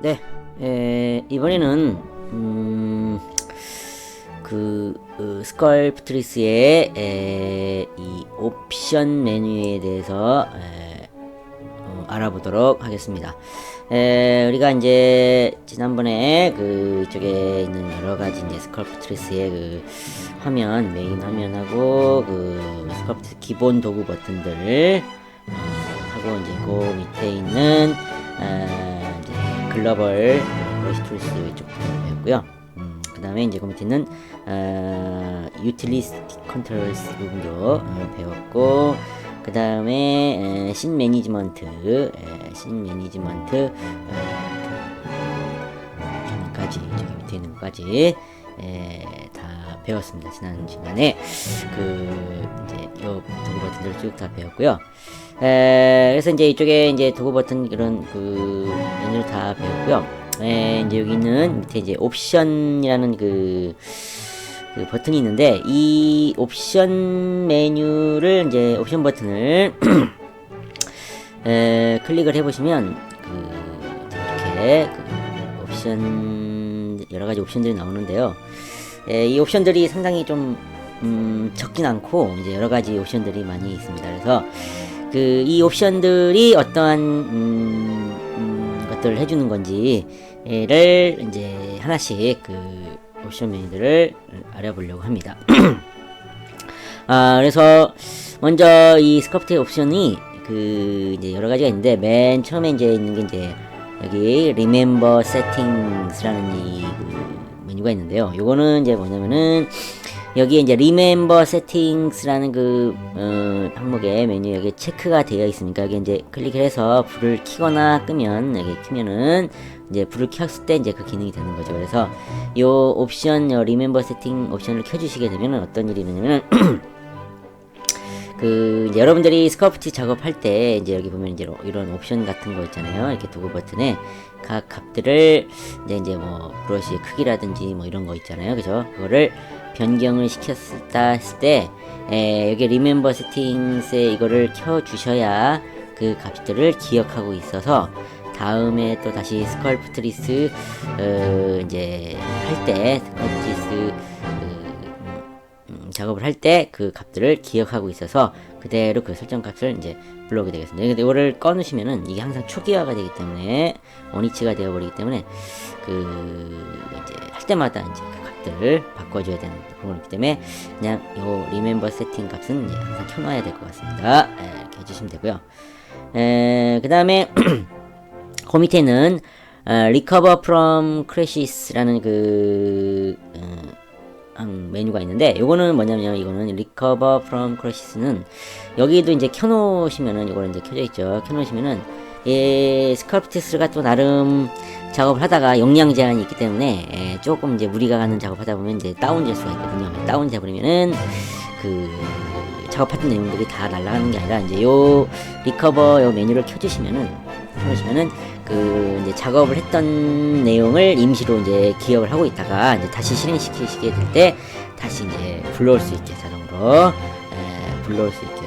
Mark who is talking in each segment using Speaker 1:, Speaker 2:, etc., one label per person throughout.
Speaker 1: 네, 이번에는 스컬프트리스의 이 옵션 메뉴에 대해서 알아보도록 하겠습니다. 우리가 이제 지난번에 이쪽에 있는 여러 가지 이제 스컬프트리스의 화면, 메인 화면하고 스컬프트리스 기본 도구 버튼들 하고 이제 그 밑에 있는 이제 글로벌 브러쉬 툴스 이쪽부터 배웠고요. 그 다음에 이제 그 밑에 있는 유틸리티 컨트롤스 부분도 배웠고, 그 다음에 씬 매니지먼트 기능까지 저기 밑에 있는 것까지 다 배웠습니다. 지난 시간에 이제 요 도구 버튼들 쭉 다 배웠고요. 그래서 이제 이쪽에 이제 도구 버튼 이런 메뉴를 다 배웠고요. 이제 여기는 밑에 이제 옵션이라는 버튼이 있는데, 이 옵션 메뉴를 이제 옵션 버튼을 클릭을 해보시면 이렇게 옵션 여러 가지 옵션들이 나오는데요. 이 옵션들이 상당히 좀 적진 않고 이제 여러 가지 옵션들이 많이 있습니다. 그래서 이 옵션들이 어떠한 것들을 해주는 건지를 이제 하나씩 옵션 메뉴들을 알아보려고 합니다. 그래서 먼저 이 스컬프트 옵션이 이제 여러 가지가 있는데, 맨 처음에 이제 있는 게 이제 여기 Remember Settings라는 이 메뉴가 있는데요. 요거는 이제 뭐냐면은 여기에 이제 Remember Settings라는 항목의 메뉴 여기 체크가 되어 있으니까, 여기 이제 클릭을 해서 불을 켜거나 끄면, 여기 켜면은 이제 불을 켰을 때 이제 그 기능이 되는 거죠. 그래서 요 옵션, Remember Setting 옵션을 켜주시게 되면 어떤 일이 있냐면은 이제 여러분들이 스컬프트 작업할 때 이제 여기 보면 이제 이런 옵션 같은 거 있잖아요. 이렇게 도구 버튼에 각 값들을 이제 뭐 브러쉬의 크기라든지 뭐 이런 거 있잖아요. 그죠? 그거를 변경을 시켰다 했을 때 여기 Remember Settings에 이거를 켜주셔야 그 값들을 기억하고 있어서 다음에 또 다시 스컬프트리스 이제 할 때 스컬프트리스 작업을 할 때 그 값들을 기억하고 있어서 그대로 그 설정 값을 이제 불러오게 되겠습니다. 근데 이거를 꺼놓으시면은 이게 항상 초기화가 되기 때문에 원위치가 되어버리기 때문에 이제 할 때마다 이제 그 값들을 바꿔줘야 되는 그런 거기 때문에 그냥 요 Remember Setting 값은 이제 항상 켜놔야 될 것 같습니다. 이렇게 해주시면 되고요. 그 다음에 그 밑에는 Recover from Crashes라는 메뉴가 있는데, 요거는 뭐냐면 이거는 Recover from Crashes는 여기도 이제 켜놓으시면은, 이거는 이제 켜져 있죠. 켜놓으시면은 스컬프트리스가 또 나름 작업을 하다가 용량 제한이 있기 때문에 조금 이제 무리가 가는 작업하다 보면 이제 다운될 수가 있거든요. 다운돼 버리면은 작업했던 내용들이 다 날아가는 게 아니라, 이제 요 리커버 요 메뉴를 켜주시면은 이제 작업을 했던 내용을 임시로 이제 기억을 하고 있다가 이제 다시 실행시키시게 될 때 다시 이제 불러올 수 있게 자동으로 불러올 수 있게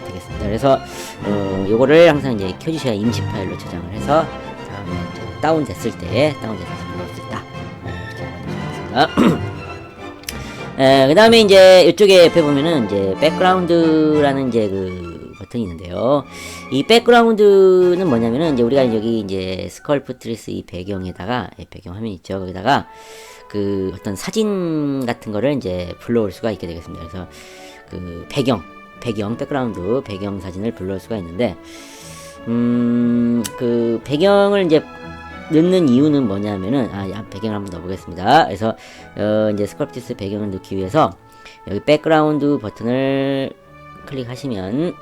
Speaker 1: 되겠습니다. 그래서 요거를 항상 이제 켜주셔야 임시 파일로 저장을 해서 다음에 다운됐을 때 불러올 수 있다. 이렇게 알아두시면 그 다음에 이제 이쪽에 옆에 보면은 이제 백그라운드라는 이제 버튼이 있는데요. 이 백그라운드는 뭐냐면은 이제 우리가 여기 이제 스컬프트리스 이 배경에다가 배경 화면 있죠. 거기다가 어떤 사진 같은 거를 이제 불러올 수가 있게 되겠습니다. 그래서 백그라운드 배경 사진을 불러올 수가 있는데, 배경을 이제 넣는 이유는 뭐냐면은 배경을 한번 넣어보겠습니다. 그래서 이제 스컬프트리스 배경을 넣기 위해서 여기 백그라운드 버튼을 클릭하시면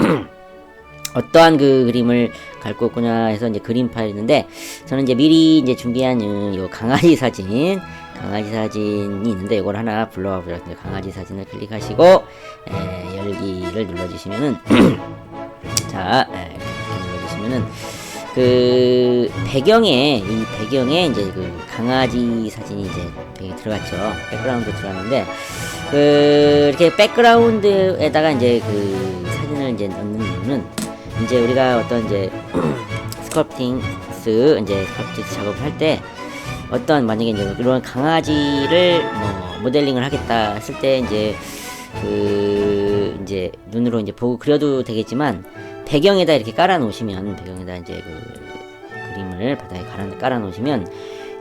Speaker 1: 어떠한 그림을 갖고 있구나 해서 이제 그림 파일이 있는데, 저는 이제 미리 이제 준비한 요 강아지 사진이 있는데, 이걸 하나 불러와 보겠습니다. 강아지 사진을 클릭하시고 열기를 눌러주시면은 자, 이렇게 눌러주시면은 배경에 이제 강아지 사진이 이제 배경에 들어갔죠. 백그라운드 들어갔는데, 이렇게 백그라운드에다가 이제 사진을 이제 넣는 이유는, 이제 우리가 어떤 이제 스컬프팅스 이제 스컬프팅스 작업을 할 때 어떤 만약에 이제 이런 강아지를 뭐 모델링을 하겠다 했을 때 이제 그 이제 눈으로 이제 보고 그려도 되겠지만 배경에다 이렇게 깔아 놓으시면 배경에다 이제 그 그림을 바닥에 깔아 놓으시면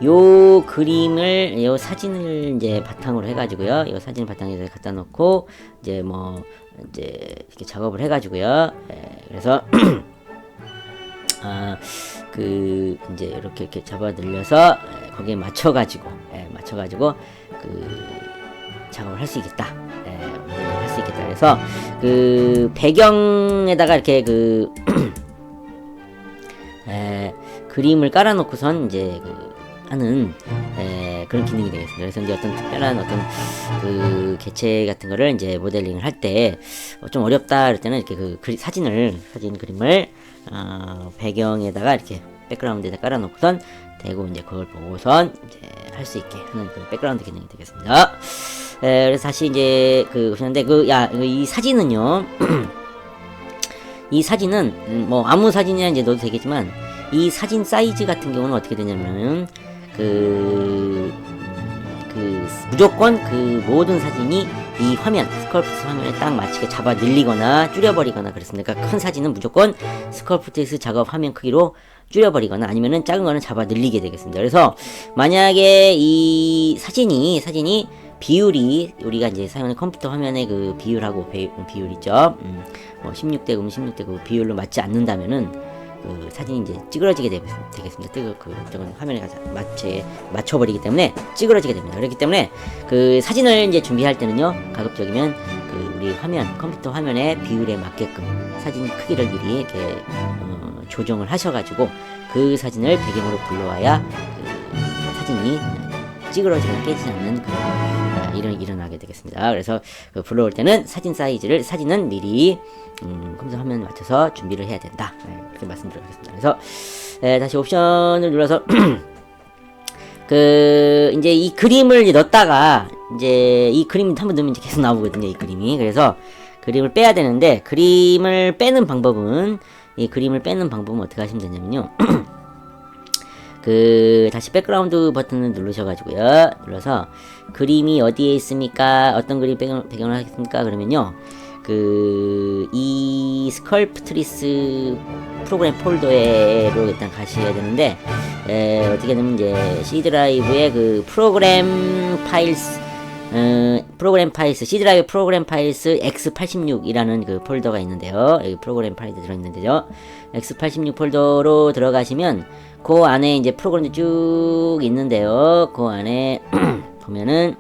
Speaker 1: 요 그림을 요 사진을 이제 바탕으로 해가지고요. 요 사진 바탕에서 갖다 놓고 이제 뭐 이제 이렇게 작업을 해가지고요. 그래서 그 이제 이렇게 잡아 늘려서 거기에 맞춰가지고 그 작업을 할 수 있겠다. 할 수 있겠다. 그래서 그 배경에다가 이렇게 그 그림을 깔아놓고선 이제 그 하는 그런 기능이 되겠습니다. 그래서 이제 어떤 특별한 어떤 그 개체 같은 거를 이제 모델링을 할 때 좀 어렵다 그럴 때는 이렇게 그 사진 그림을 배경에다가 이렇게 백그라운드에다 깔아놓고선 대고 이제 그걸 보고선 이제 할 수 있게 하는 그 백그라운드 기능이 되겠습니다. 그래서 다시 이제 그 보시는데 이 사진은요. 이 사진은 뭐 아무 사진이나 이제 넣어도 되겠지만 이 사진 사이즈 같은 경우는 어떻게 되냐면은 무조건 그 모든 사진이 이 화면, 스컬프트스 화면에 딱 맞추게 잡아 늘리거나 줄여버리거나 그렇습니다. 그러니까 큰 사진은 무조건 스컬프트스 작업 화면 크기로 줄여버리거나 아니면은 작은 거는 잡아 늘리게 되겠습니다. 그래서 만약에 이 사진이 비율이 우리가 이제 사용하는 컴퓨터 화면의 그 비율하고 비율 있죠. 뭐 16대 9, 16대 9 비율로 맞지 않는다면은 그 사진이 이제 찌그러지게 되겠습니다. 저건 화면에 가서 맞춰버리기 때문에 찌그러지게 됩니다. 그렇기 때문에 그 사진을 이제 준비할 때는요, 가급적이면 그 우리 컴퓨터 화면의 비율에 맞게끔 사진 크기를 미리 이렇게 조정을 하셔가지고 그 사진을 배경으로 불러와야 그 사진이 찌그러지거나 깨지지 않는 그런 일어나게 되겠습니다. 그래서 그 불러올 때는 사진은 미리 컴퓨터 화면에 맞춰서 준비를 해야 된다. 그렇게 말씀드리겠습니다. 그래서 다시 옵션을 눌러서 그 이제 이 그림을 넣었다가 이제 이 그림 한번 넣으면 이제 계속 나오거든요. 이 그림이. 그래서 그림을 빼야 되는데 그림을 빼는 방법은 어떻게 하시면 되냐면요. 그 다시 백그라운드 버튼을 눌러서 그림이 어디에 있습니까? 어떤 그림 배경을 하겠습니까? 그러면요. 이 스컬프트리스 프로그램 폴더로 일단 가셔야 되는데 어떻게 되면 이제 C 드라이브의 그 프로그램 파일스 C 드라이브 프로그램 파일스 X86이라는 그 폴더가 있는데요. 여기 프로그램 파일이 들어있는데요. X86 폴더로 들어가시면 그 안에 이제 프로그램이 쭉 있는데요. 그 안에 보면은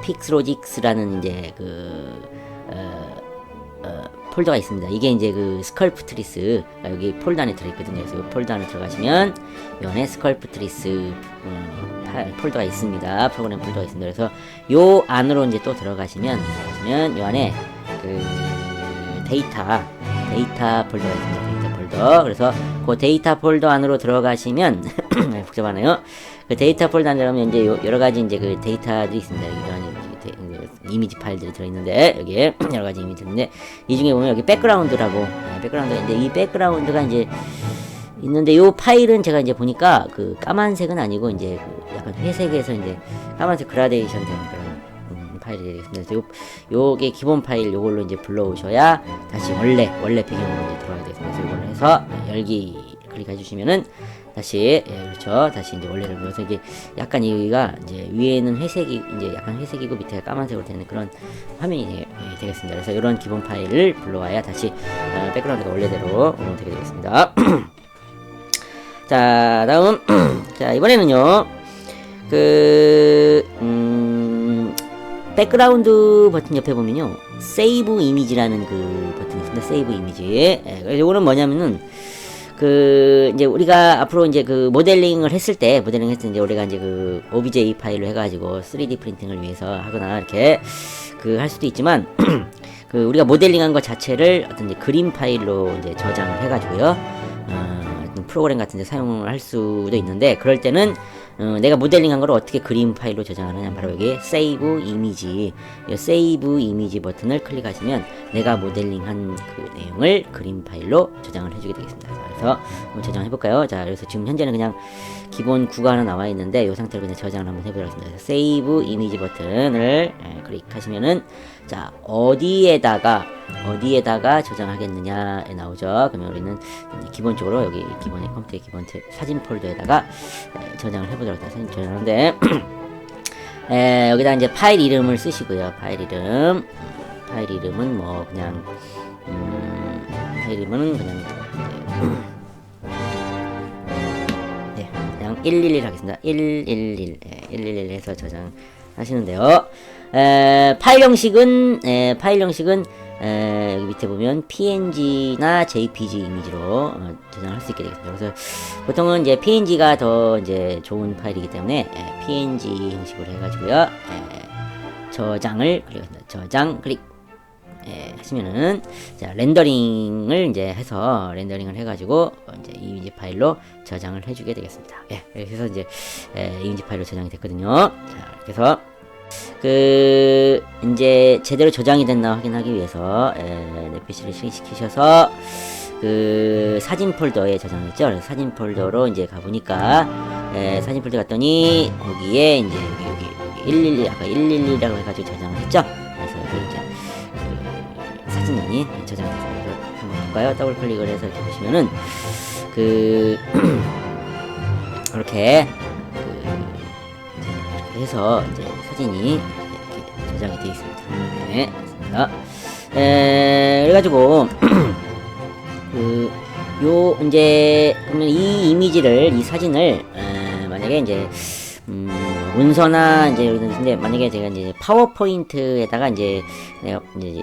Speaker 1: 픽스로직스라는 이제 폴더가 있습니다. 이게 이제 그 스컬프트리스 여기 폴더 안에 들어있거든요. 그래서 이 폴더 안에 들어가시면 이 안에 스컬프트리스 폴더가 있습니다. 프로그램 폴더가 있습니다. 그래서 요 안으로 이제 또 들어가시면 요 안에 그 데이터 폴더가 있습니다. 데이터 폴더. 그래서 그 데이터 폴더 안으로 들어가시면 복잡하네요. 그 데이터 폴더 안에 들어가면 이제 여러 가지 이제 그 데이터들이 있습니다. 이런 이미지 파일들이 들어있는데 여기에 여러 가지 이미지들이 있는데 이 중에 보면 여기 백그라운드라고 백그라운드가 있는데 이 백그라운드가 이제 있는데 요 파일은 제가 이제 보니까 그 까만색은 아니고 이제 그 약간 회색에서 이제 까만색 그라데이션 된 그런 파일이 되겠습니다. 그래서 요게 기본 파일 요걸로 이제 불러오셔야 다시 원래 배경으로 이제 들어가야 되겠습니다. 그래서 이걸로 해서 열기 클릭해 주시면은 다시 그렇죠. 다시 이제 원래를 눌러서 이게 약간 여기가 이제 위에는 회색이 이제 약간 회색이고 밑에가 까만색으로 되는 그런 화면이 되겠습니다. 그래서 이런 기본 파일을 불러와야 다시 백그라운드가 원래대로 되게 되겠습니다. 자, 다음 자 이번에는요 백그라운드 버튼 옆에 보면요 세이브 이미지라는 그 버튼이 있습니다. 세이브 이미지. 그래서 이거는 뭐냐면은 이제 우리가 앞으로 이제 그 모델링을 했을 때 이제 우리가 이제 그 OBJ 파일로 해가지고 3D 프린팅을 위해서 하거나 이렇게 할 수도 있지만 우리가 모델링한 것 자체를 어떤 이제 그림 파일로 이제 저장을 해가지고요. 프로그램 같은 데 사용을 할 수도 있는데 그럴 때는 내가 모델링한 거를 어떻게 그림 파일로 저장하느냐, 바로 여기 세이브 이미지, 이 세이브 이미지 버튼을 클릭하시면 내가 모델링한 그 내용을 그림 파일로 저장을 해주게 되겠습니다. 자, 그래서 한번 저장해 볼까요? 자, 그래서 지금 현재는 그냥 기본 구가 하나 나와 있는데 이 상태로 그냥 저장을 한번 해보도록 하겠습니다. 세이브 이미지 버튼을 클릭하시면은, 자, 어디에다가 저장하겠느냐에 나오죠. 그러면 우리는 기본적으로 여기 기본의 컴퓨터의 기본 사진 폴더에다가 저장을 해보도록 하겠습니다. 사진 저장하는데 여기다 이제 파일 이름을 쓰시고요. 파일 이름은 뭐 그냥 파일 이름은 그냥 그냥 111 하겠습니다. 111 해서 저장하시는데요. 파일 형식은 여기 밑에 보면 PNG나 JPG 이미지로 저장할 수 있게 되겠습니다. 그래서 보통은 이제 PNG가 더 이제 좋은 파일이기 때문에 PNG 형식으로 해가지고요. 저장을 클릭합니다. 저장 클릭 하시면은, 자, 렌더링을 해가지고 이제 이미지 파일로 저장을 해주게 되겠습니다. 그래서 이제 이미지 파일로 저장이 됐거든요. 자, 그래서 이제 제대로 저장이 됐나 확인하기 위해서 내 PC를 실행시키셔서 사진 폴더에 저장했죠. 그래서 사진 폴더로 이제 가보니까 사진 폴더 갔더니 거기에 이제 여기 111 아까 111이라고 해가지고 저장을 했죠. 그래서 여기 이제 사진이 저장이 됐습니다. 그래서 한번 볼까요? 더블 클릭을 해서 이렇게 보시면은 이렇게 해서 이제 사진이 이렇게 저장이 되어 있습니다. 네, 맞습니다. 그래가지고 이제 그러면 이 이미지를, 이 사진을 만약에 이제 문서나 이제 근데 만약에 제가 이제 파워포인트에다가 이제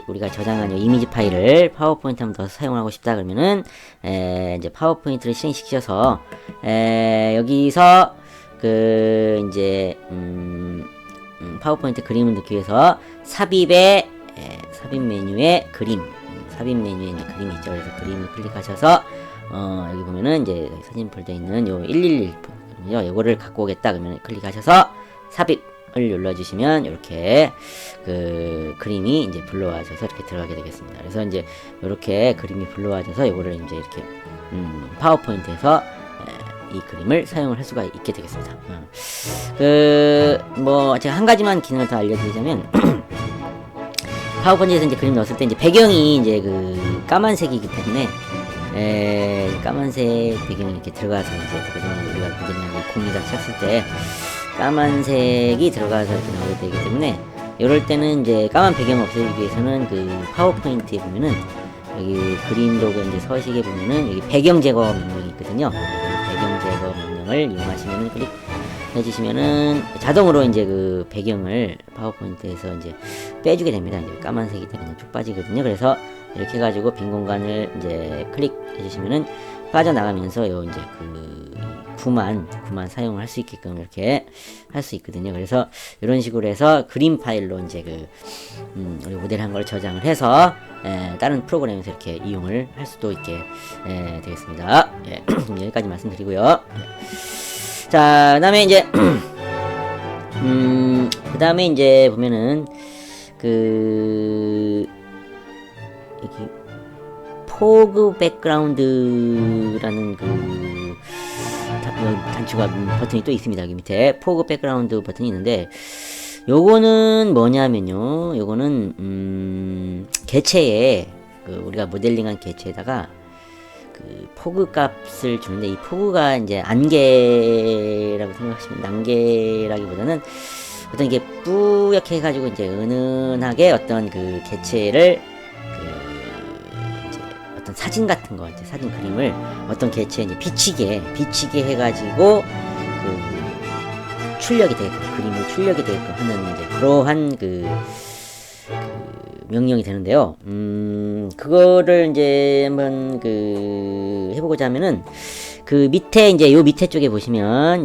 Speaker 1: 우리가 저장한 이 이미지 파일을 파워포인트 한번 더 사용하고 싶다 그러면은 이제 파워포인트를 실행시켜서 여기서 이제 파워포인트 그림을 넣기 위해서 삽입 메뉴에 삽입 메뉴에 이제 그림이 있죠. 그래서 그림을 클릭하셔서 여기 보면은 이제 사진 폴더에 있는 요 111 요거를 갖고 오겠다 그러면 클릭하셔서 삽입을 눌러주시면 이렇게 그림이 이제 불러와져서 이렇게 들어가게 되겠습니다. 그래서 이제 이렇게 그림이 불러와져서 요거를 이제 이렇게 파워포인트에서 이 그림을 사용을 할 수가 있게 되겠습니다. 뭐 제가 한 가지만 기능을 더 알려드리자면 파워포인트에서 이제 그림 넣었을 때 이제 배경이 이제 까만색이기 때문에 까만색 배경이 이렇게 들어가서 이제 우리가 모델링하고 공유다 쳤을 때 까만색이 들어가서 이렇게 나오게 되기 때문에 이럴 때는 이제 까만 배경 없애기 위해서는 파워포인트에 보면은 여기 그림 로고 이제 서식에 보면은 여기 배경 제거 명령이 있거든요. 배경 제거 명령을 이용하시면은 해주시면은 자동으로 이제 배경을 파워포인트에서 이제 빼주게 됩니다. 이제 까만색이 그냥 쭉 빠지거든요. 그래서 이렇게 해가지고 빈 공간을 이제 클릭해주시면은 빠져나가면서 이제 구만 사용을 할 수 있게끔 이렇게 할 수 있거든요. 그래서 이런 식으로 해서 그림 파일로 이제 우리 모델한 걸 저장을 해서 다른 프로그램에서 이렇게 이용을 할 수도 있게 되겠습니다. 여기까지 말씀드리고요. 자, 그다음에 이제 그다음에 이제 보면은 여기 포그 백그라운드라는 단추가 버튼이 또 있습니다. 여기 밑에 포그 백그라운드 버튼이 있는데 요거는 뭐냐면요, 요거는 개체에 우리가 모델링한 개체에다가 포그 값을 주는데, 이 포그가 이제 안개라고 생각하시면, 안개라기보다는 어떤 이게 뿌옇게 해가지고 이제 은은하게 어떤 개체를 이제 어떤 사진 같은 거, 이제 사진 그림을 어떤 개체에 이제 비치게 해가지고 출력이 되게끔, 그림을 출력이 되게끔 하는 이제 그러한 명령이 되는데요. 그거를 이제 한번 해보고자 하면은 밑에 이제 요 밑에 쪽에 보시면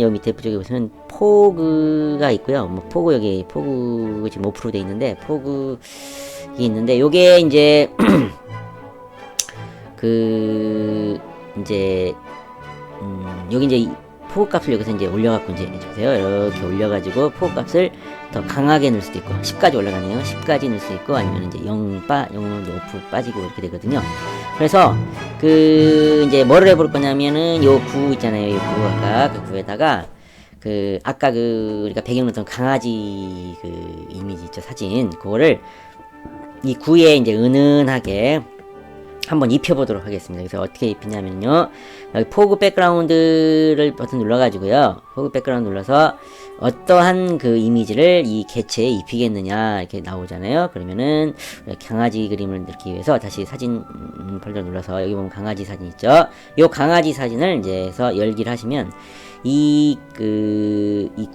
Speaker 1: 포그가 있고요. 뭐 포그 여기 포그 지금 5% 돼 있는데 포그가 있는데 요게 이제 이제 여기 이제 포그 값을 여기서 이제 올려갖고 이제 보세요. 이렇게 올려가지고 포그 값을 더 강하게 넣을 수도 있고 10까지 올라가네요. 10까지 넣을 수 있고 아니면 이제 0은 이제 5% 빠지고 이렇게 되거든요. 그래서 그 이제 뭐를 해볼 거냐면은 요 구 있잖아요. 요 구 아까 그 구에다가 그 아까 그 우리가 배경 넣었던 강아지 그 이미지 있죠, 사진. 그거를 이 구에 이제 은은하게 한번 입혀보도록 하겠습니다. 그래서 어떻게 입히냐면요, 여기 포그 백그라운드를 버튼 눌러가지고요, 포그 백그라운드 눌러서 어떠한 그 이미지를 이 개체에 입히겠느냐 이렇게 나오잖아요. 그러면은 강아지 그림을 넣기 위해서 다시 사진 폴더 눌러서 여기 보면 강아지 사진 있죠. 이 강아지 사진을 이제 해서 열기를 하시면 이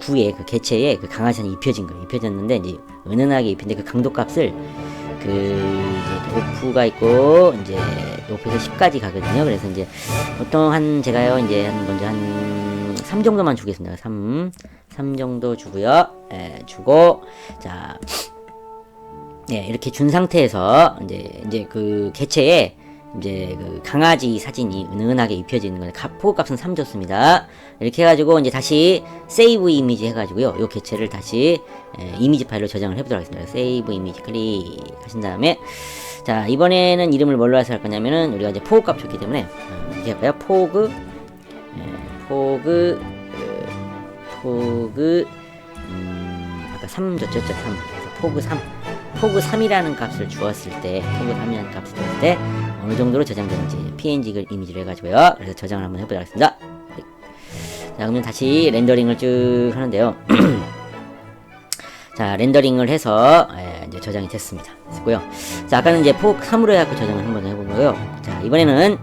Speaker 1: 구에 그 개체에 그 강아지 사진이 입혀진 거예요. 입혀졌는데 이제 은은하게 입힌데 그 강도 값을 그 이제 오프가 있고 이제 오프에서 10까지 가거든요. 그래서 이제 보통 제가요 이제 먼저 한 3 정도만 주겠습니다. 3 정도 주고요. 주고 자, 이렇게 준 상태에서 이제 그 개체에 이제 그 강아지 사진이 은은하게 입혀지는 거예요. 포그 값은 3 줬습니다. 이렇게 해가지고 이제 다시 세이브 이미지 해가지고요, 요 개체를 다시 이미지 파일로 저장을 해보도록 하겠습니다. 세이브 이미지 클릭하신 다음에 자, 이번에는 이름을 뭘로 해서 할 거냐면은 우리가 이제 포그 값 줬기 때문에 이렇게 할까요? 포그 아까 3 줬죠? 3. 그래서 포그 3이라는 값을 주었을 때, 포그 3이라는 값을 주었을 때 어느 정도로 저장되는지 PNG 이미지로 해가지고요. 그래서 저장을 한번 해보도록 하겠습니다. 자, 그러면 다시 렌더링을 쭉 하는데요. 자, 렌더링을 해서 이제 저장이 됐습니다. 됐고요. 자, 아까는 이제 포그 3으로 해갖고 저장을 한번 해본 거고요. 자, 이번에는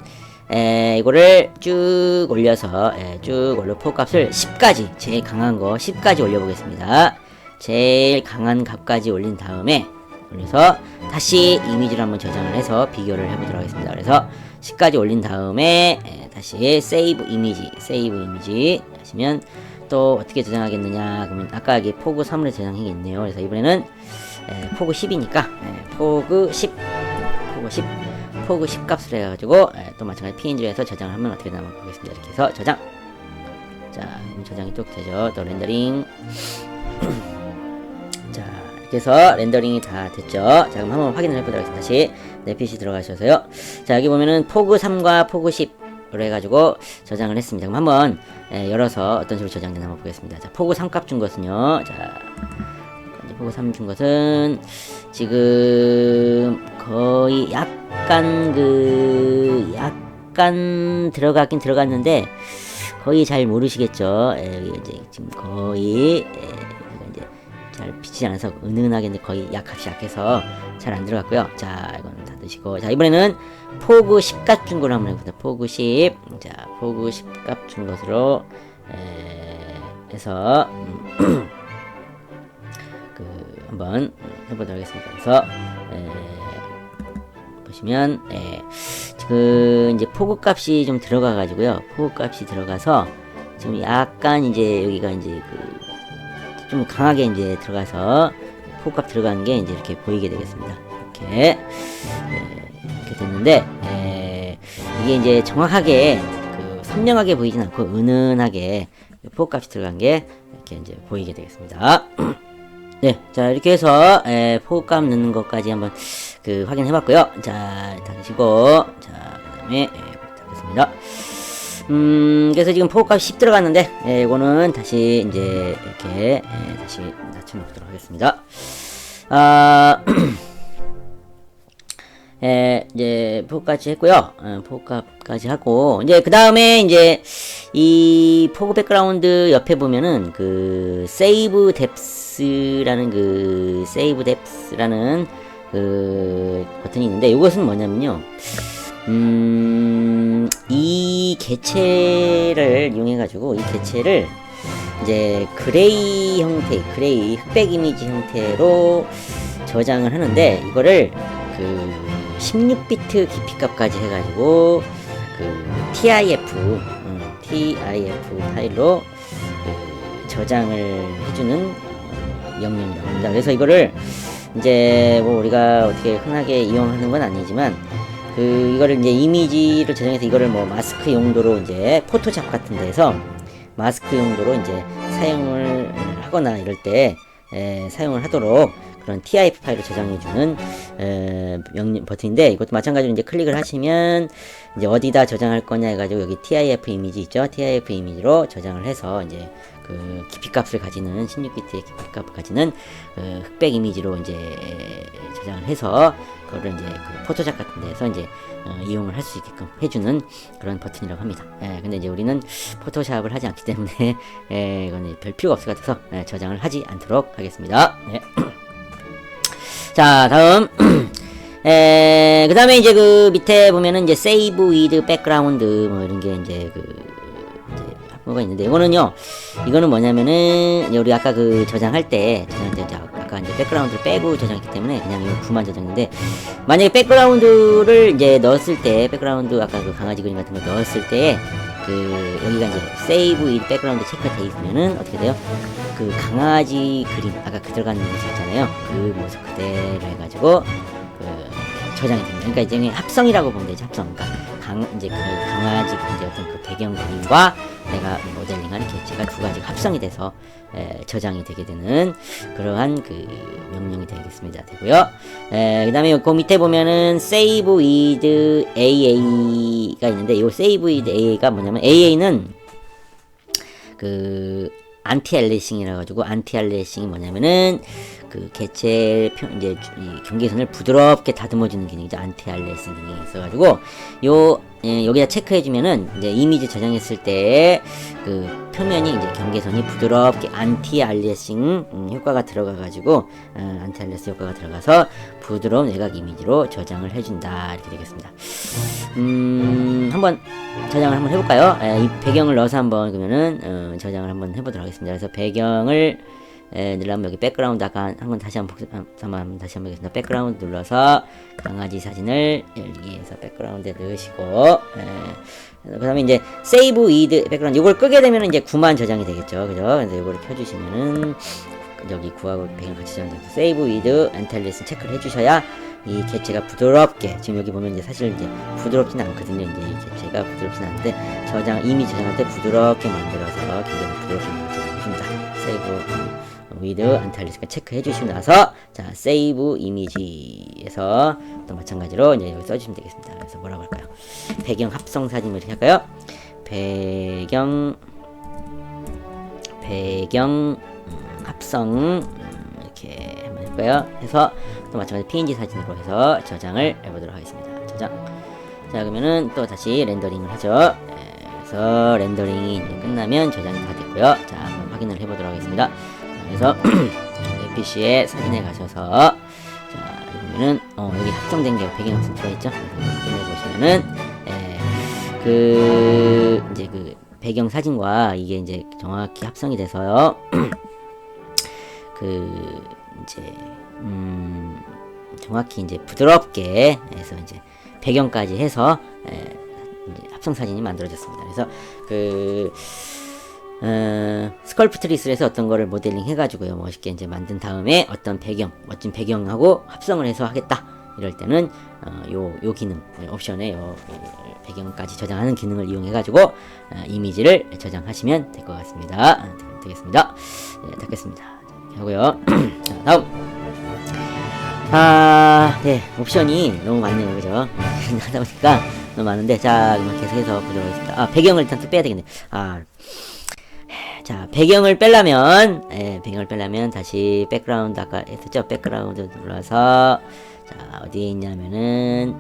Speaker 1: 이거를 쭉 올려서 쭉 올려 포그 값을 10까지, 제일 강한 거 10까지 올려보겠습니다. 제일 강한 값까지 올린 다음에 올려서 다시 이미지를 한번 저장을 해서 비교를 해보도록 하겠습니다. 그래서 10까지 올린 다음에 다시 세이브 이미지 하시면 또 어떻게 저장하겠느냐, 그러면 아까 이게 포그 3으로 저장하겠네요. 그래서 이번에는 포그 10이니까 포그 10 값을 해가지고 또 마찬가지 PNG로 해서 저장을 하면 어떻게 나오나 보겠습니다. 이렇게 해서 저장. 자, 저장이 쭉 되죠. 또 렌더링. 자, 이렇게 해서 렌더링이 다 됐죠. 자, 그럼 한번 확인을 해보도록 하겠습니다. 다시 내 PC 들어가셔서요. 자, 여기 보면은 포그 3과 포그 10으로 해가지고 저장을 했습니다. 그럼 한번 열어서 어떤 식으로 저장되나 한번 보겠습니다. 자, 포그 3 값 준 것은요. 자, 포그 3 준 것은 지금 거의 약간 들어가긴 들어갔는데 거의 잘 모르시겠죠. 이제 지금 거의 이제 잘 비치지 않아서 은은하게 거의 값이 약해서 잘 안 들어갔고요. 자, 이거는 다 드시고, 자, 이번에는 포그 10 값 준 걸로 한번 해봅니다. 포그 10. 자, 포그 10 값 준 것으로 해서 한번 해보도록 하겠습니다. 그래서 보시면 지금 이제 포그 값이 좀 들어가 가지고요, 포그 값이 들어가서 지금 약간 이제 여기가 이제 좀 강하게 이제 들어가서 포그 값 들어간 게 이제 이렇게 보이게 되겠습니다. 이렇게 됐는데 이게 이제 정확하게 선명하게 보이진 않고 은은하게 포그 값이 들어간 게 이렇게 이제 보이게 되겠습니다. 네, 자, 이렇게 해서 포그 값 넣는 것까지 한번 확인해 봤고요. 자, 닫으시고, 자, 그 다음에 닫겠습니다. 그래서 지금 포그 값 10 들어갔는데 이거는 다시 이제 이렇게 다시 낮춰놓도록 하겠습니다. 이제 포그까지 했고요. 포그까지 하고, 이제 그 다음에 이제 이 포그 백그라운드 옆에 보면은 세이브 뎁스라는 세이브 뎁스라는 버튼이 있는데, 이것은 뭐냐면요, 이 개체를 이용해가지고 이 개체를 이제 그레이 형태, 흑백 이미지 형태로 저장을 하는데, 이거를 16비트 깊이값까지 해가지고 TIF 파일로 저장을 해주는 명령이랍니다. 그래서 이거를 이제 뭐 우리가 어떻게 흔하게 이용하는 건 아니지만 이거를 이제 이미지를 저장해서 이거를 뭐 마스크 용도로 이제 포토샵 같은 데서 마스크 용도로 이제 사용을 하거나 이럴 때 사용을 하도록 그런 TIF 파일을 저장해주는 명령 버튼인데, 이것도 마찬가지로 이제 클릭을 하시면 이제 어디다 저장할 거냐 해가지고 여기 TIF 이미지 있죠? TIF 이미지로 저장을 해서 이제 그 깊이값을 가지는 16비트의 깊이값을 가지는 흑백 이미지로 이제 저장을 해서 그거를 이제 그 포토샵 같은 데서 이제 이용을 할 수 있게끔 해주는 그런 버튼이라고 합니다. 근데 이제 우리는 포토샵을 하지 않기 때문에 이건 별 필요가 없을 것 같아서 저장을 하지 않도록 하겠습니다. 네. 자, 다음. 그 다음에 이제 그 밑에 보면은 이제 save with background 뭐 이런 게 이제 이제 뭐가 있는데, 이거는 뭐냐면은 우리 아까 그 저장할 때 아까 이제 백그라운드를 빼고 저장했기 때문에 그냥 이거 구만 저장인데, 만약에 백그라운드를 이제 넣었을 때, 백그라운드 아까 그 강아지 그림 같은 거 넣었을 때 여기가 이제 save with background 체크가 돼 있으면은 어떻게 돼요? 그 강아지 그림 아까 그 들어간 모습 있잖아요. 그 모습 그대로 해가지고 저장이 됩니다. 그러니까 이제 합성이라고 보면 되죠. 합성. 그러니까 이제 그 강아지 이제 어떤 그 배경 그림과 내가 모델링한 개체가 두 가지가 합성이 돼서 저장이 되게 되는 그러한 그 명령이 되고요. 그 다음에 그 밑에 보면은 save with AA가 있는데, 이 save with AA가 뭐냐면, AA는 그 안티 알래싱이라 가지고, 안티 알래싱이 뭐냐면은 그 개체 이제 이 경계선을 부드럽게 다듬어주는 기능이죠. 안티 알래싱 기능이 있어가지고 여기다 체크해주면은 이제 이미지 저장했을 때 그 표면이 이제 경계선이 부드럽게 안티 알래싱 효과가 들어가가지고 안티 알래싱 효과가 들어가서 부드러운 외곽 이미지로 저장을 해준다, 이렇게 되겠습니다. 한번 저장을 한번 해볼까요? 이 배경을 넣어서 한번 그러면은 저장을 한번 해보도록 하겠습니다. 그래서 배경을 누르면 여기 백그라운드 아까 한번 다시 한번 보겠습니다. 백그라운드 눌러서 강아지 사진을 여기에서 백그라운드에 넣으시고, 그 다음에 이제 save with 백그라운드 이걸 끄게 되면 이제 구만 저장이 되겠죠. 그죠? 그래서 이거를 켜주시면은 여기 구하고 배경 같이 저장돼서 save with anti-aliasing 체크를 해주셔야 이 개체가 부드럽게, 지금 여기 보면 이제 사실 이제 부드럽진 않거든요. 이제 이 개체가 부드럽진 않은데 이미 저장할 때 부드럽게 만들어서 굉장히 부드럽게 만들어줍니다. save with anti-aliasing 체크해 주시고 나서, 자, save 이미지에서 또 마찬가지로 이제 여기 써주시면 되겠습니다. 그래서 뭐라고 할까요? 배경 합성 사진 이렇게 할까요? 배경 합성 이렇게 한번 해볼까요? 해서 또 마찬가지로 PNG 사진으로 해서 저장을 해보도록 하겠습니다. 저장. 자, 그러면은 또 다시 렌더링을 하죠. 그래서 렌더링이 이제 끝나면 저장이 다 됐고요. 자, 한번 확인을 해보도록 하겠습니다. 그래서 내 PC에 사진에 가셔서, 자, 보면은 여기 합성된 게 배경 합성 들어있죠? 확인해 보시면은 이제 그 배경 사진과 이게 이제 정확히 합성이 돼서요. 이제 정확히 이제 부드럽게 해서 이제 배경까지 해서 이제 합성 사진이 만들어졌습니다. 그래서 스컬프트리스에서 어떤 거를 모델링 해가지고요, 멋있게 이제 만든 다음에 어떤 멋진 배경하고 합성을 해서 하겠다, 이럴 때는 요 기능, 옵션에 요 배경까지 저장하는 기능을 이용해가지고 이미지를 저장하시면 될 것 같습니다. 되겠습니다. 네, 닫겠습니다. 이렇게 하고요. 자, 다음. 네, 옵션이 너무 많네요, 그죠? 하다 보니까 너무 많은데, 자, 계속해서 보도록 하겠습니다. 배경을 일단 또 빼야 되겠네. 자, 배경을 빼려면 다시 백그라운드 아까 했었죠? 백그라운드 눌러서, 자, 어디에 있냐면은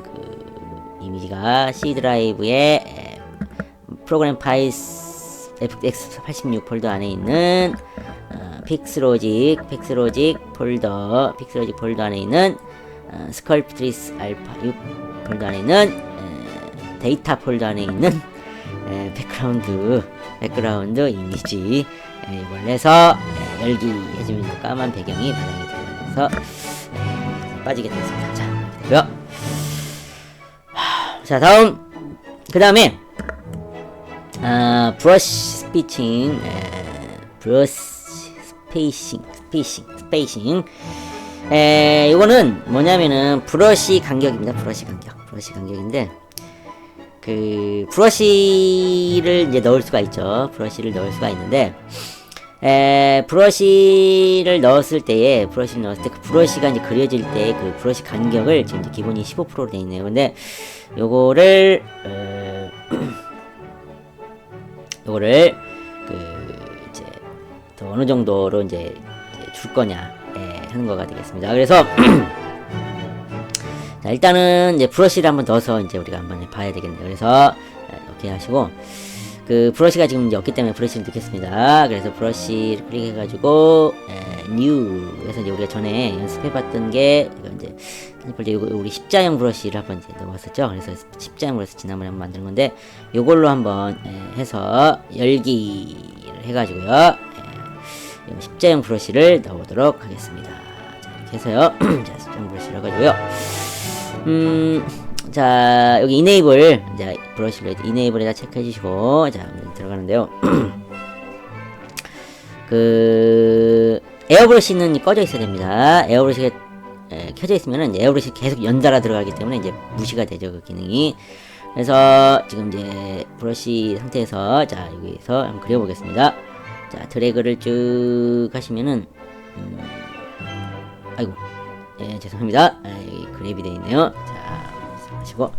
Speaker 1: 그 이미지가 C 드라이브에 프로그램 파일스 FX86 폴더 안에 있는 픽스로직 폴더 안에 있는 스컬프트리스 알파 6 폴더 안에 있는 데이터 폴더 안에 있는 백그라운드 이미지 이걸 해서 열기 해주면 까만 배경이 바닥에 들어가서 빠지게 되겠습니다. 자, 이렇게 되고요. 자, 다음 그 다음에 브러쉬 스피칭 브러쉬 스페이싱 이거는 뭐냐면은 브러쉬 간격입니다. 브러쉬 간격인데 그 브러쉬를 이제 넣을 수가 있죠. 브러쉬를 넣을 수가 있는데 브러쉬를 넣었을 때 그 브러쉬가 이제 그려질 때 그 브러쉬 간격을 지금 이제 기본이 15%로 되어 있네요. 근데 요거를 요거를 그 이제 더 어느 정도로 이제 줄 거냐 하는 거가 되겠습니다. 그래서 자, 일단은 이제 브러쉬를 한번 넣어서 이제 우리가 한번 봐야 되겠네요. 그래서 이렇게 하시고 그 브러쉬가 지금 이제 없기 때문에 브러쉬를 넣겠습니다. 그래서 브러쉬를 클릭해가지고 new 해서 이제 우리가 전에 연습해봤던 게 이제 우리 십자형 브러쉬를 한번 이제 넣었었죠. 그래서 십자형 브러쉬 지난번에 한번 만든 건데 요걸로 한번 해서 열기를 해가지고요. 십자형 브러쉬를 넣어보도록 하겠습니다. 자, 이렇게 해서요. 자, 십자형 브러쉬를 해가지고요. 자, 여기 enable, 자, 브러쉬를 enable에다 체크해 주시고, 자, 들어가는데요. 그, 에어브러쉬는 꺼져 있어야 됩니다. 에어브러쉬가 켜져 있으면은 에어브러쉬 계속 연달아 들어가기 때문에 이제 무시가 되죠, 그 기능이. 그래서 지금 이제 브러쉬 상태에서, 자, 여기서 한번 그려보겠습니다. 자, 드래그를 쭉 하시면은, 아이고, 예, 죄송합니다. 여기 그랩이 되어 있네요. 자, 하시고,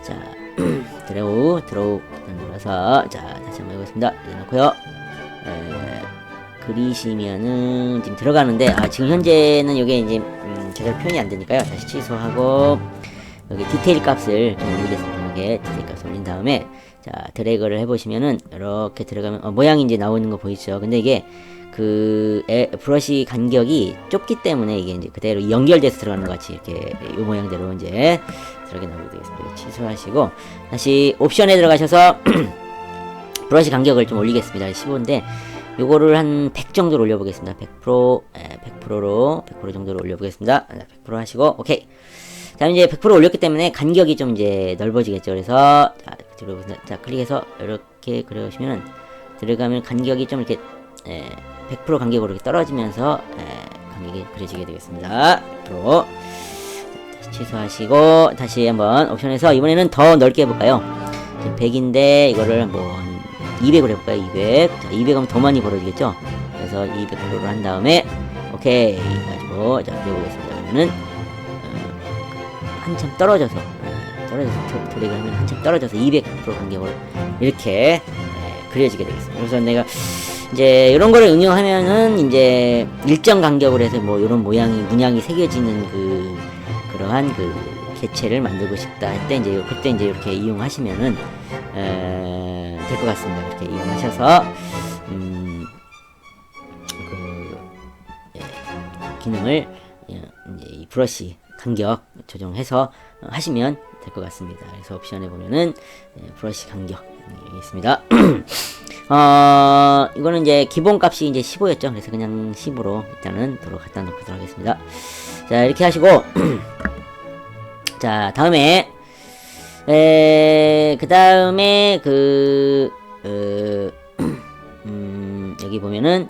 Speaker 1: 자, 드로우 눌러서, 자, 다시 한번 해보겠습니다. 넣고요. 그리시면은 지금 들어가는데, 지금 현재는 이게 이제 제대로 표현이 안 되니까요. 다시 취소하고 여기 디테일 값을 좀 올리겠습니다. 이게 디테일 값을 올린 다음에, 자, 드래그를 해보시면은 이렇게 들어가면 모양이 이제 나오는 거 보이죠? 근데 이게 그 브러쉬 간격이 좁기 때문에 이게 이제 그대로 연결돼서 들어가는 것 같이 이렇게 이 모양대로 이제 들어가게 나오게 되겠습니다. 취소하시고 다시 옵션에 들어가셔서 브러쉬 간격을 좀 올리겠습니다. 15인데 요거를 한 100 정도로 올려보겠습니다. 100%로 100% 정도로 올려보겠습니다. 100% 하시고 오케이. 자, 이제 100% 올렸기 때문에 간격이 좀 이제 넓어지겠죠. 그래서 자, 클릭해서 이렇게 그려보시면은 들어가면 간격이 좀 이렇게 100% 간격으로 이렇게 떨어지면서 간격이 그려지게 되겠습니다. 100%. 다시 취소하시고 다시 한번 옵션에서 이번에는 더 넓게 해볼까요? 지금 100인데 이거를 한번 200으로 해볼까요? 200. 자, 200하면 더 많이 벌어지겠죠? 그래서 200%로 한 다음에 오케이 가지고 자 그려보겠습니다. 그러면은 한참 떨어져서 드래그 하면 한참 떨어져서 200% 간격으로 이렇게 그려지게 되겠습니다. 그래서 내가 이제 이런 거를 응용하면은 이제 일정 간격으로 해서 뭐 이런 모양이 문양이 새겨지는 그러한 그 개체를 만들고 싶다 할 때 이제 그때 이제 이렇게 이용하시면은 될 것 같습니다. 이렇게 이용하셔서 기능을 이제 이 브러쉬 간격 조정해서 하시면 될 것 같습니다. 그래서 옵션에 보면은 브러쉬 간격 있습니다. 이거는 이제 기본 값이 이제 15였죠. 그래서 그냥 10으로 일단은 도로 갖다 놓도록 하겠습니다. 자, 이렇게 하시고 자, 다음에 그 다음에 여기 보면은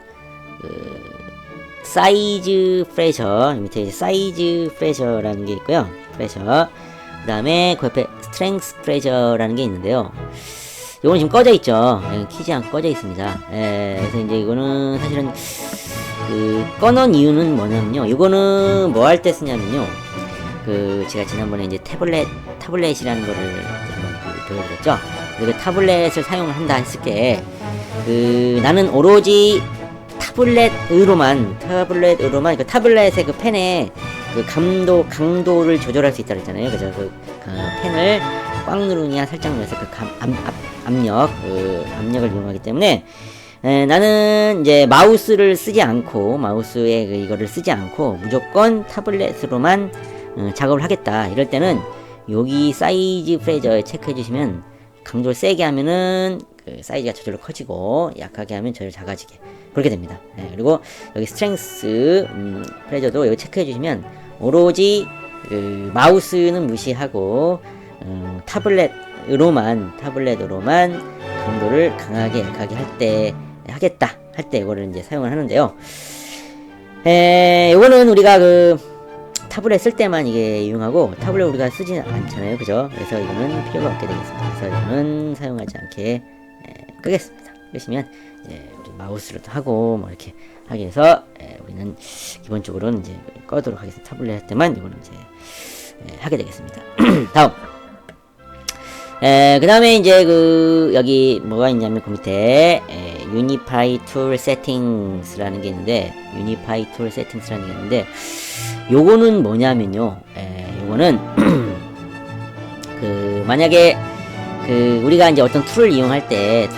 Speaker 1: 사이즈 프레셔 밑에 이제 사이즈 프레셔라는 게 있고요. 프레셔 그 다음에 그 옆에 스트렝스 프레셔라는 게 있는데요. 요거는 지금 꺼져 있죠. 키지 않고 꺼져 있습니다. 그래서 이제 이거는 사실은 꺼놓은 이유는 뭐냐면요. 이거는 뭐 할 때 쓰냐면요. 제가 지난번에 이제 타블렛이라는 거를 보여드렸죠. 그 타블렛을 사용을 한다 했을 때 나는 오로지 타블렛으로만 그 타블렛의 그 펜의 그 강도를 조절할 수 있다 그랬잖아요. 그래서 펜을 꽉 누르냐 살짝 눌러서 압력을 이용하기 때문에 나는 이제 마우스에 이거를 쓰지 않고 무조건 타블렛으로만 작업을 하겠다. 이럴 때는 여기 사이즈 프레저에 체크해 주시면 강도를 세게 하면은 사이즈가 저절로 커지고 약하게 하면 저절로 작아지게 그렇게 됩니다. 그리고 여기 스트렝스 프레저도 여기 체크해 주시면 오로지 마우스는 무시하고 타블렛으로만 강도를 강하게 약하게 하겠다 할 때 이거를 이제 사용을 하는데요. 요거는 우리가 타블렛 쓸 때만 이게 유용하고 타블렛 우리가 쓰지 않잖아요, 그죠? 그래서 이거는 필요가 없게 되겠습니다. 그래서 이거는 사용하지 않게 끄겠습니다. 끄시면 이제 우리 마우스로도 하고 뭐 이렇게 하기 위해서 우리는 기본적으로는 이제 꺼도록 하겠습니다. 타블렛 할 때만 이거는 이제 하게 되겠습니다. 다음. 그 다음에 이제 여기 뭐가 있냐면 그 밑에 Unify Tool Settings라는 게 있는데, Unify Tool Settings라는 게 있는데, 요거는 뭐냐면요, 요거는 만약에 우리가 이제 어떤 툴을 이용할 때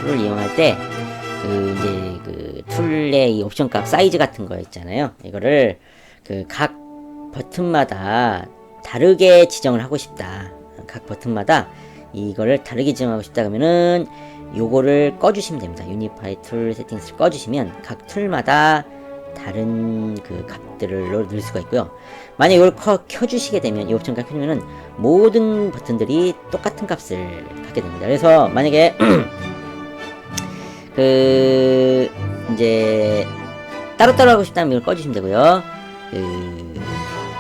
Speaker 1: 이제 툴의 이 옵션 값 사이즈 같은 거 있잖아요. 이거를 각 버튼마다 다르게 지정을 하고 싶다. 각 버튼마다 이거를 다르게 지정하고 싶다 그러면은 요거를 꺼주시면 됩니다. Unify Tool Settings를 꺼주시면 각 툴마다 다른 값들을 넣을 수가 있고요. 만약 이걸 켜주시게 되면, 이 옵션 값 켜주면은 모든 버튼들이 똑같은 값을 갖게 됩니다. 그래서 만약에 이제 따로따로 하고 싶다면 이걸 꺼주시면 되고요.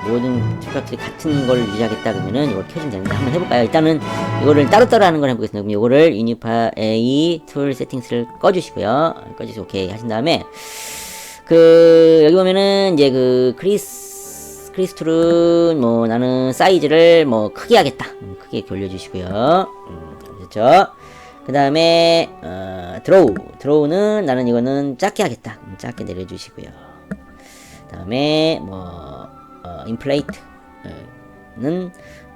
Speaker 1: 모든 툴값들이 같은 걸 유지하겠다 그러면은 이걸 켜주면 됩니다. 한번 해볼까요? 일단은 이거를 따로따로 하는 걸 해보겠습니다. 그럼 이거를 Unify Tool Settings를 꺼주시고요. 꺼주시고 오케이 하신 다음에 여기 보면은 이제 크리스 툴은 뭐 나는 사이즈를 뭐 크게 하겠다. 크게 올려주시고요. 됐죠? 그 다음에 드로우는 나는 이거는 작게 하겠다. 작게 내려주시고요. 그 다음에 뭐 인플레이트는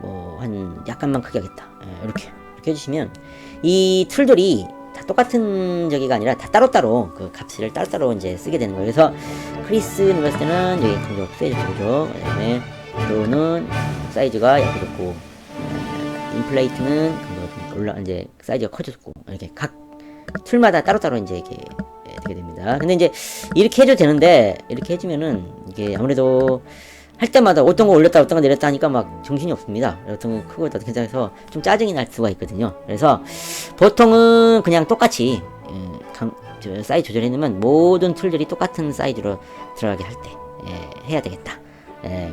Speaker 1: 뭐 한 약간만 크게 하겠다. 이렇게 해주시면 이 툴들이 다 똑같은 저기가 아니라 다 따로따로 값을 따로따로 이제 쓰게 되는 거예요. 그래서 크리스 눌렀을 때는 여기 강도가 세져주죠. 그 다음에 드로우는 사이즈가 약해졌고, 인플레이트는 강도가 이제 사이즈가 커졌고, 이렇게 각 툴마다 따로따로 이제 이렇게 되게 됩니다. 근데 이제 이렇게 해줘도 되는데, 이렇게 해주면은 이게 아무래도 할 때마다 어떤 거 올렸다 어떤 거 내렸다 하니까 막 정신이 없습니다. 어떤 거 크고 어떤 괜찮아서 좀 짜증이 날 수가 있거든요. 그래서 보통은 그냥 똑같이 사이즈 조절해 놓으면 모든 툴들이 똑같은 사이즈로 들어가게 할 때 해야 되겠다.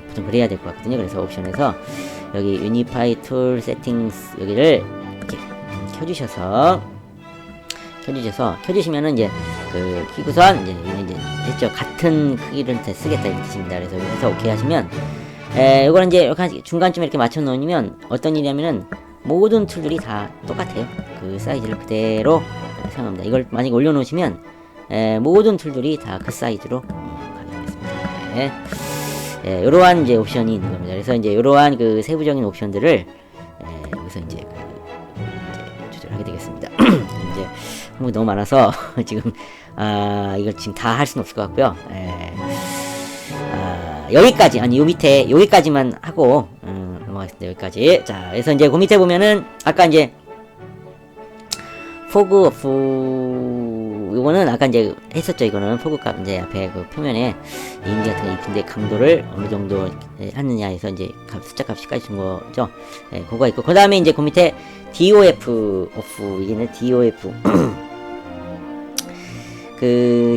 Speaker 1: 보통 그래야 될 것 같거든요. 그래서 옵션에서 여기 Unify Tool Settings 여기를 이렇게 켜주시면은 이제 키고선 이제 됐죠. 같은 크기를 쓰겠다 이렇게 뜻입니다. 그래서 여기서 오케이 하시면 이거는 이제 이렇게 중간쯤에 이렇게 맞춰 놓으면 어떤 일이냐면은 모든 툴들이 다 똑같아요. 그 사이즈를 그대로 사용합니다. 이걸 만약에 올려놓으시면 모든 툴들이 다 그 사이즈로 가게 되겠습니다. 이러한 이제 옵션이 있는 겁니다. 그래서 이제 이러한 세부적인 옵션들을 여기서 이제 조절하게 되겠습니다. 이제 항목이 너무 많아서 지금 이걸 지금 다 할 수는 없을 것 같고요. 여기까지, 아니 요 밑에 여기까지만 하고 넘어가겠습니다. 여기까지. 자, 그래서 이제 그 밑에 보면은 아까 이제 포그 오프, 이거는 아까 이제 했었죠. 이거는 포그 값, 이제 앞에 표면에 이미지 같은 거 입힌데 강도를 어느 정도 하느냐 해서 이제 숫자 값까지 준 거죠. 그거 있고, 그 다음에 이제 그 밑에 DOF 오프, 이게는 DOF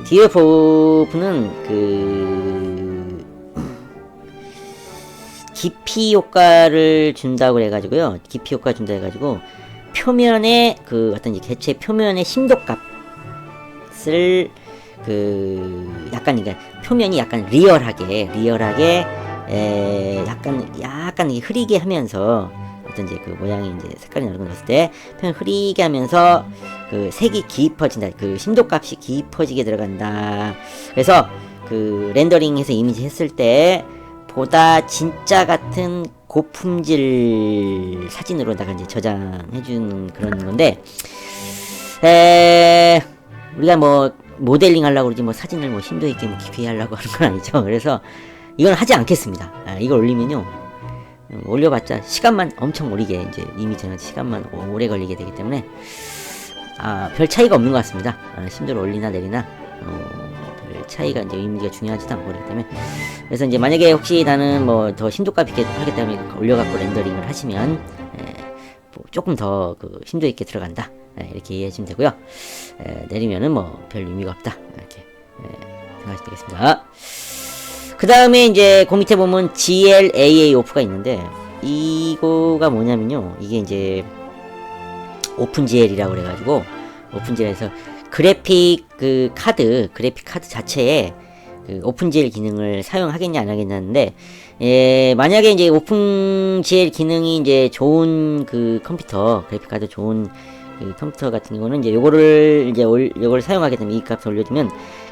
Speaker 1: DOF 오프는 깊이 효과를 준다고 해가지고요. 깊이 효과 준다 해가지고 표면에 어떤 개체 표면의 심도 값을 약간 그러니까 표면이 약간 리얼하게 약간 흐리게 하면서 어떤 이제 모양이 이제 색깔이 나는 걸 넣었을 때 표면 흐리게 하면서 색이 깊어진다. 심도 값이 깊어지게 들어간다. 그래서 렌더링해서 이미지 했을 때 보다 진짜 같은 고품질 사진으로다가 이제 저장해주는 그런 건데, 우리가 뭐 모델링 하려고 그러지 뭐 사진을 뭐 심도 있게 뭐 깊이 하려고 하는 건 아니죠. 그래서 이건 하지 않겠습니다. 이걸 올리면요, 올려봤자 시간만 엄청 오리게 이제 이미지는 시간만 오래 걸리게 되기 때문에 별 차이가 없는 것 같습니다. 심도를 올리나 내리나 별 차이가 이제 이미지가 중요하지도 않고 그렇기 때문에. 그래서 이제 만약에 혹시 나는 뭐 더 심도값 있게 하겠다면 올려갖고 렌더링을 하시면 뭐 조금 더 심도 있게 들어간다, 이렇게 이해하시면 되고요. 내리면은 뭐 별 의미가 없다, 이렇게 생각하시면 되겠습니다. 그 다음에 이제 그 밑에 보면 GLAA 오프가 있는데, 이거가 뭐냐면요, 이게 이제 오픈GL이라고 그래가지고, 오픈GL에서 그래픽 카드 자체에 그 오픈GL 기능을 사용하겠냐 안 하겠냐는데, 만약에 이제 오픈GL 기능이 이제 좋은 그 컴퓨터, 그래픽 카드 좋은 그 컴퓨터 같은 경우는 이제 요거를 사용하게 되면, 이 값을 올려주면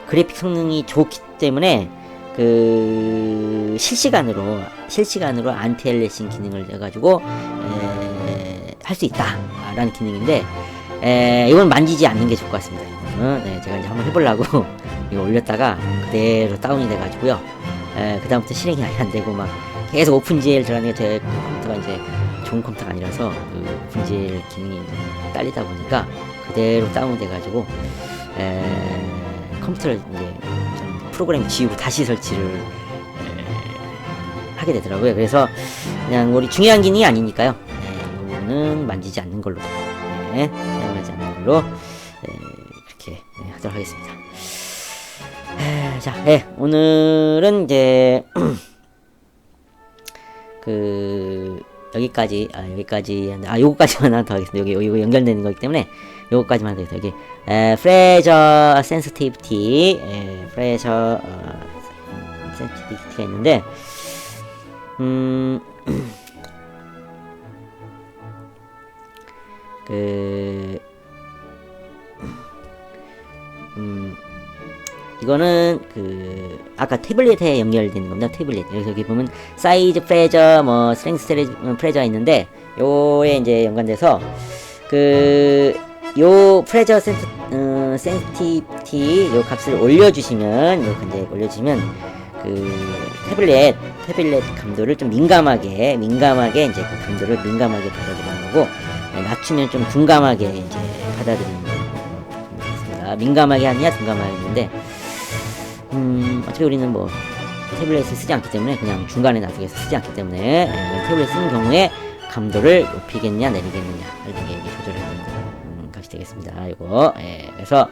Speaker 1: 그래픽 성능이 좋기 때문에 그 실시간으로 안티엘레싱 기능을 해가지고 할 수 있다라는 기능인데, 이건 만지지 않는 게 좋을 것 같습니다. 네, 제가 이제 한번 해보려고 이거 올렸다가 그대로 다운이 돼가지고요. 그 다음부터 실행이 아예 안 되고 막 계속 오픈GL 들어가니까 제 컴퓨터가 이제 좋은 컴퓨터가 아니라서 그 오픈GL 기능이 딸리다 보니까 그대로 다운 돼가지고 컴퓨터를 이제 좀 프로그램 지우고 다시 설치를 하게 되더라고요. 그래서 그냥 우리 중요한 기능이 아니니까요. 이거는 만지지 않는 걸로, 사용하지 않는 걸로 그렇게 하도록 하겠습니다. 자, 오늘은 이제 요거까지만 하나 더 하겠습니다. 이거 연결되는 거기 때문에 요거까지만 하겠습니다. 여기 프레저 센시티비티, 프레저 센시티비티가 있는데, 이거는 아까 태블릿에 연결되는 겁니다. 태블릿. 여기서 여기 보면 사이즈 프레저, 뭐 스트렝스 프레저가 있는데, 요에 이제 연관돼서 요 프레저 센시티비티 요 값을 올려주시면, 태블릿 감도를 좀 민감하게 이제 그 감도를 민감하게 받아들이는 거고, 낮추면 좀 둔감하게 이제 받아들이는 거입니다. 민감하게 하느냐 둔감하게 하는데, 어차피 우리는 뭐 태블릿을 쓰지 않기 때문에 그냥 중간에 놔두겠어 쓰지 않기 때문에 태블릿 쓰는 경우에 감도를 높이겠냐 내리겠느냐 이렇게 조절해야 되는 값이 되겠습니다. 이거 그래서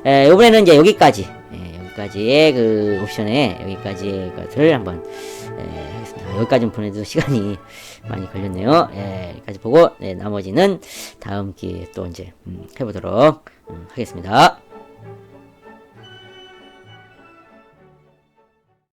Speaker 1: 이번에는 이제 여기까지의 그 옵션에 여기까지의 것을 한번 하겠습니다. 여기까지는 보내도 시간이 많이 걸렸네요. 여기까지 보고 나머지는 다음 기회에 또 이제 해보도록 하겠습니다.